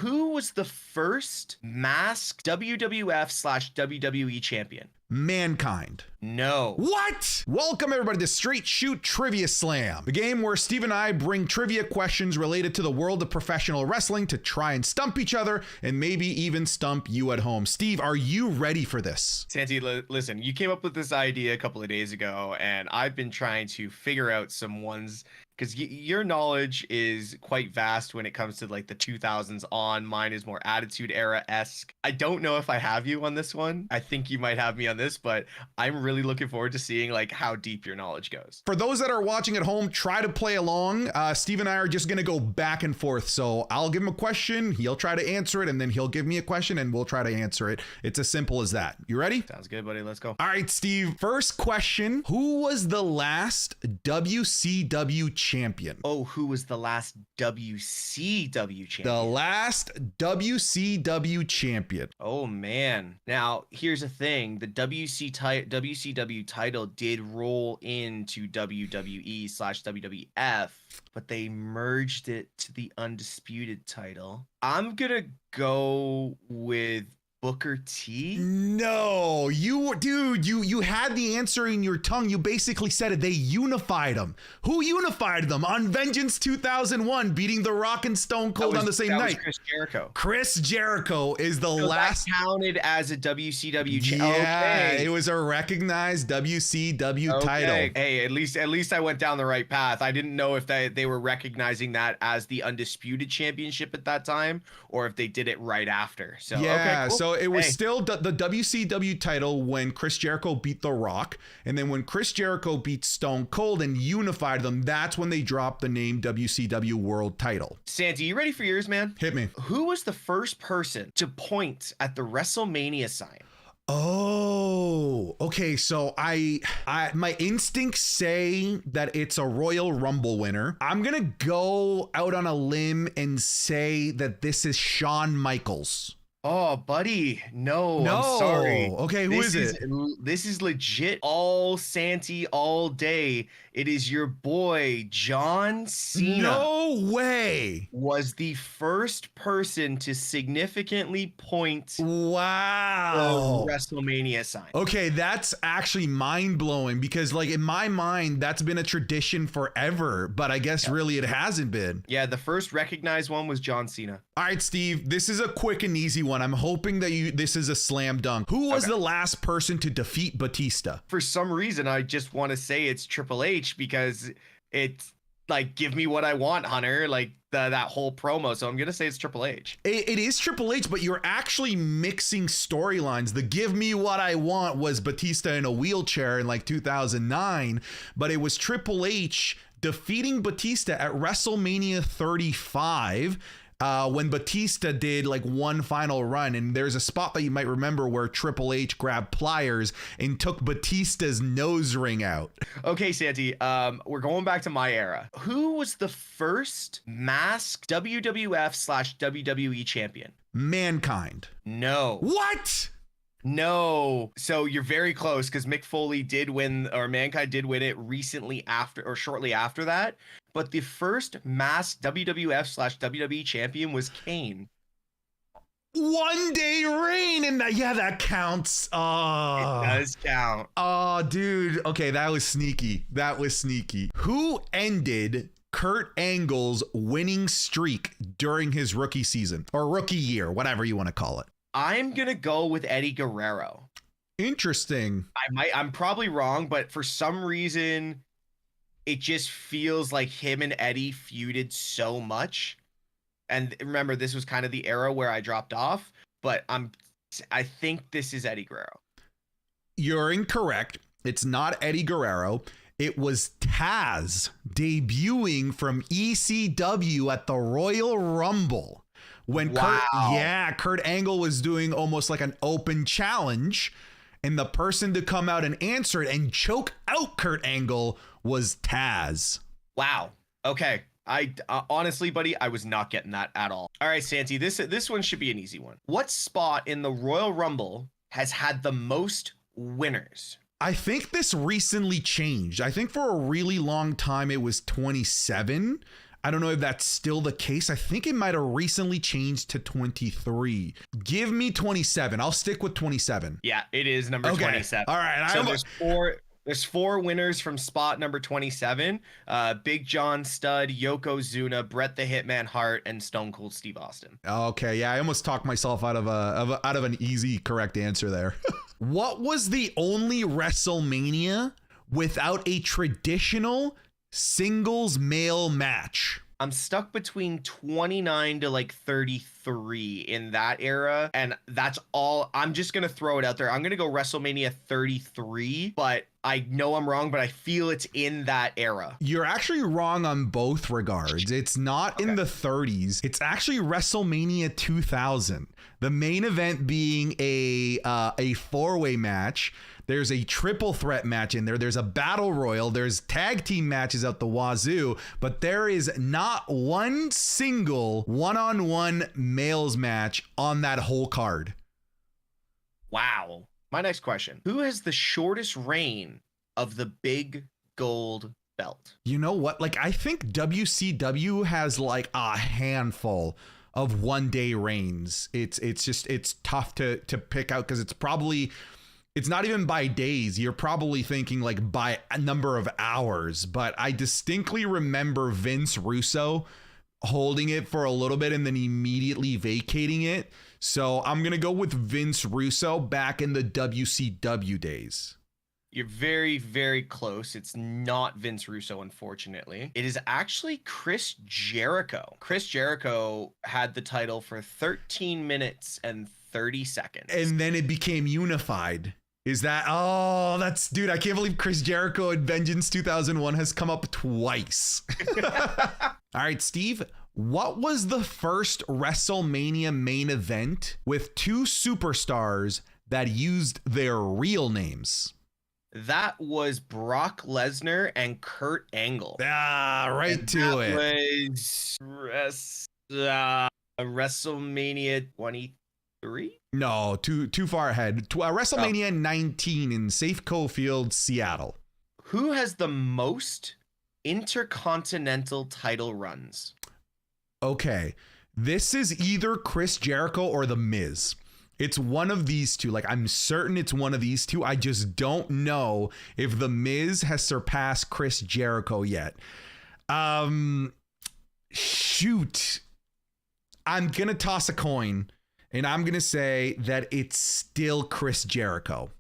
Who was the first masked WWF/WWE champion? Mankind. No. What? Welcome everybody to Straight Shoot Trivia Slam, the game where Steve and I bring trivia questions related to the world of professional wrestling to try and stump each other and maybe even stump you at home. Steve, are you ready for this? Santi, listen, you came up with this idea a couple of days ago, and I've been trying to figure out some ones because your knowledge is quite vast when it comes to like the 2000s on. Mine is more Attitude Era-esque. I don't know if I have you on this one. I think you might have me on this, but I'm really looking forward to seeing like how deep your knowledge goes. For those that are watching at home, try to play along. Steve and I are just going to go back and forth. So I'll give him a question, he'll try to answer it, and then he'll give me a question and we'll try to answer it. It's as simple as that. You ready? Sounds good, buddy. Let's go. All right, Steve. First question. Who was the last WCW champion? Oh, who was the last WCW champion? The last WCW champion. Oh, man. Now, here's the thing. The WCW title did roll into WWE/WWF, but they merged it to the Undisputed title. I'm going to go with Booker T. No, you had the answer in your tongue. You basically said it. They unified them. Who unified them on Vengeance 2001, beating The Rock and Stone Cold on the same night? Chris Jericho. Chris Jericho is the last. That counted as a WCW champion. Yeah, okay. It was a recognized WCW title. Hey, at least I went down the right path. I didn't know if they were recognizing that as the Undisputed Championship at that time, or if they did it right after. So yeah, okay, cool. So it was still the WCW title when Chris Jericho beat The Rock. And then when Chris Jericho beat Stone Cold and unified them, that's when they dropped the name WCW World Title. Santi, you ready for yours, man? Hit me. Who was the first person to point at the WrestleMania sign? Oh, okay. So my instincts say that it's a Royal Rumble winner. I'm going to go out on a limb and say that this is Shawn Michaels. Oh, buddy. No, I'm sorry. Okay, who is it? This is legit all Santi all day. It is your boy, John Cena. No way. Was the first person to significantly point wow the WrestleMania sign. Okay, that's actually mind-blowing because like in my mind, that's been a tradition forever, but I guess really it hasn't been. Yeah, the first recognized one was John Cena. All right, Steve, this is a quick and easy one. I'm hoping that this is a slam dunk. Who was the last person to defeat Batista? For some reason, I just want to say it's Triple H because it's like, give me what I want, Hunter, like that whole promo. So I'm going to say it's Triple H. It is Triple H, but you're actually mixing storylines. The give me what I want was Batista in a wheelchair in like 2009, but it was Triple H defeating Batista at WrestleMania 35. When Batista did like one final run, and there's a spot that you might remember where Triple H grabbed pliers and took Batista's nose ring out. Okay, Santi, we're going back to my era. Who was the first masked WWF/WWE champion? Mankind. No. What? No. So you're very close because Mick Foley did win, or Mankind did win it recently after, or shortly after that. But the first masked WWF/WWE champion was Kane. 1 day reign, and that counts. Oh, it does count. Oh, dude. Okay, that was sneaky. Who ended Kurt Angle's winning streak during his rookie season or rookie year, whatever you want to call it? I'm gonna go with Eddie Guerrero. Interesting. I'm probably wrong, but for some reason, it just feels like him and Eddie feuded so much. And remember, this was kind of the era where I dropped off, but I think this is Eddie Guerrero. You're incorrect. It's not Eddie Guerrero. It was Taz debuting from ECW at the Royal Rumble. When Kurt Angle was doing almost like an open challenge, and the person to come out and answer it and choke out Kurt Angle was Taz. Wow. Okay. I honestly, buddy, I was not getting that at all. All right, Santi, this one should be an easy one. What spot in the Royal Rumble has had the most winners? I think this recently changed. I think for a really long time it was 27. I don't know if that's still the case. I think it might have recently changed to 23. Give me 27. I'll stick with 27. Yeah, it is number 27. All right. So there's four winners from spot number 27. Big John Studd, Yokozuna, Bret the Hitman Hart, and Stone Cold Steve Austin. Okay, yeah, I almost talked myself out of an easy correct answer there. What was the only WrestleMania without a traditional singles male match? I'm stuck between 29 to like 33 in that era, and that's all. I'm just gonna throw it out there. I'm gonna go WrestleMania 33, but I know I'm wrong, but I feel it's in that era. You're actually wrong on both regards. It's not in the 30s. It's actually WrestleMania 2000. The main event being a four-way match. There's a triple threat match in there. There's a battle royal. There's tag team matches out the wazoo, but there is not one single one-on-one males match on that whole card. Wow. My next question. Who has the shortest reign of the big gold belt? You know what? Like, I think WCW has like a handful of one-day reigns. It's tough to pick out because it's not even by days. You're probably thinking like by a number of hours, but I distinctly remember Vince Russo holding it for a little bit and then immediately vacating it. So I'm going to go with Vince Russo back in the WCW days. You're very, very close. It's not Vince Russo, unfortunately. It is actually Chris Jericho. Chris Jericho had the title for 13 minutes and 30 seconds. And then it became unified. Is that, dude, I can't believe Chris Jericho at Vengeance 2001 has come up twice. All right, Steve, what was the first WrestleMania main event with two superstars that used their real names? That was Brock Lesnar and Kurt Angle. Right to it. That was WrestleMania 23? No, too far ahead. WrestleMania 19 in Safeco Field, Seattle. Who has the most Intercontinental title runs? Okay, this is either Chris Jericho or The Miz. It's one of these two. Like, I'm certain it's one of these two. I just don't know if The Miz has surpassed Chris Jericho yet. Shoot. I'm going to toss a coin, and I'm going to say that it's still Chris Jericho.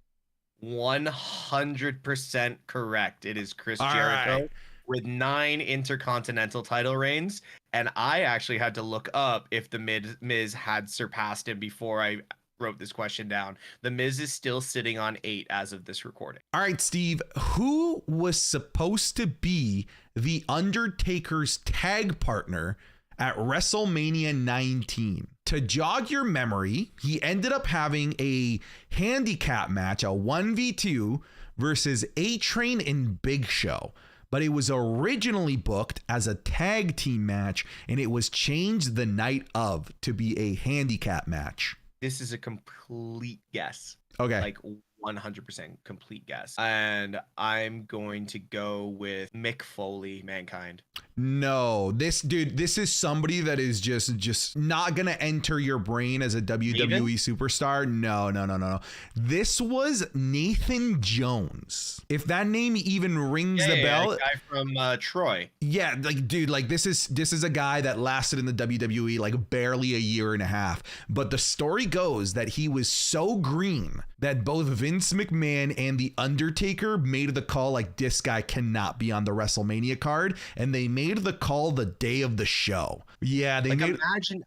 100% correct. It is Chris Jericho. Right. With 9 Intercontinental title reigns. And I actually had to look up if The Miz had surpassed him before I wrote this question down. The Miz is still sitting on 8 as of this recording. All right, Steve, who was supposed to be the Undertaker's tag partner at WrestleMania 19? To jog your memory, he ended up having a handicap match, a 1v2 versus A-Train and Big Show. But it was originally booked as a tag team match, and it was changed the night of to be a handicap match. This is a complete guess. Okay. Like 100% complete guess. And I'm going to go with Mick Foley, Mankind. No, this is somebody that is just not going to enter your brain as a WWE superstar. No. This was Nathan Jones. If that name even rings the bell. The guy from Troy. Yeah, like, dude, like this is a guy that lasted in the WWE like barely a year and a half. But the story goes that he was so green that both Vince McMahon and The Undertaker made the call like, this guy cannot be on the WrestleMania card, and they made the call the day of the show. Yeah, they like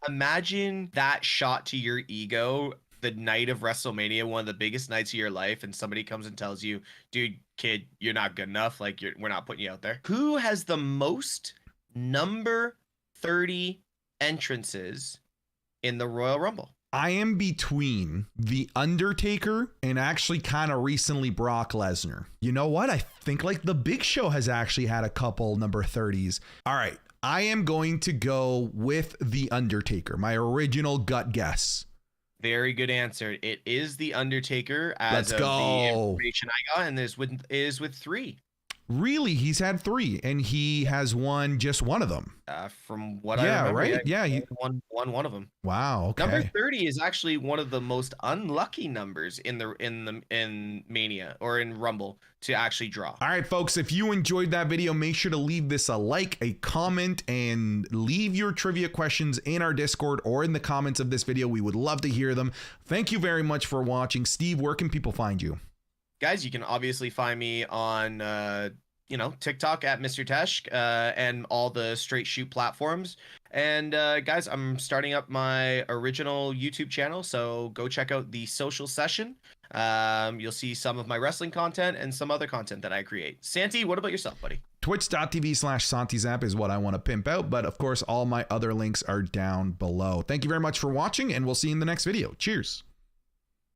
imagine that shot to your ego the night of WrestleMania, one of the biggest nights of your life, and somebody comes and tells you, dude, kid, you're not good enough. Like, we're not putting you out there. Who has the most number 30 entrances in the Royal Rumble? I am between The Undertaker and actually kind of recently Brock Lesnar. You know what? I think like the Big Show has actually had a couple number 30s. All right. I am going to go with The Undertaker. My original gut guess. Very good answer. It is The Undertaker as Let's go. The information I got, and this is with 3. Really? He's had 3 and he has won just one of them. From what I remember, right? he won one of them. Wow. Okay. Number 30 is actually one of the most unlucky numbers in Mania or in Rumble to actually draw. All right, folks, if you enjoyed that video, make sure to leave this a like, a comment, and leave your trivia questions in our Discord or in the comments of this video. We would love to hear them. Thank you very much for watching. Steve, where can people find you? Guys, you can obviously find me on TikTok at Mr. Tesh and all the straight shoot platforms. And guys, I'm starting up my original YouTube channel, so go check out the Social Session. You'll see some of my wrestling content and some other content that I create. Santi, what about yourself, buddy? Twitch.tv/SantiZap is what I want to pimp out, but of course all my other links are down below. Thank you very much for watching, and we'll see you in the next video. Cheers.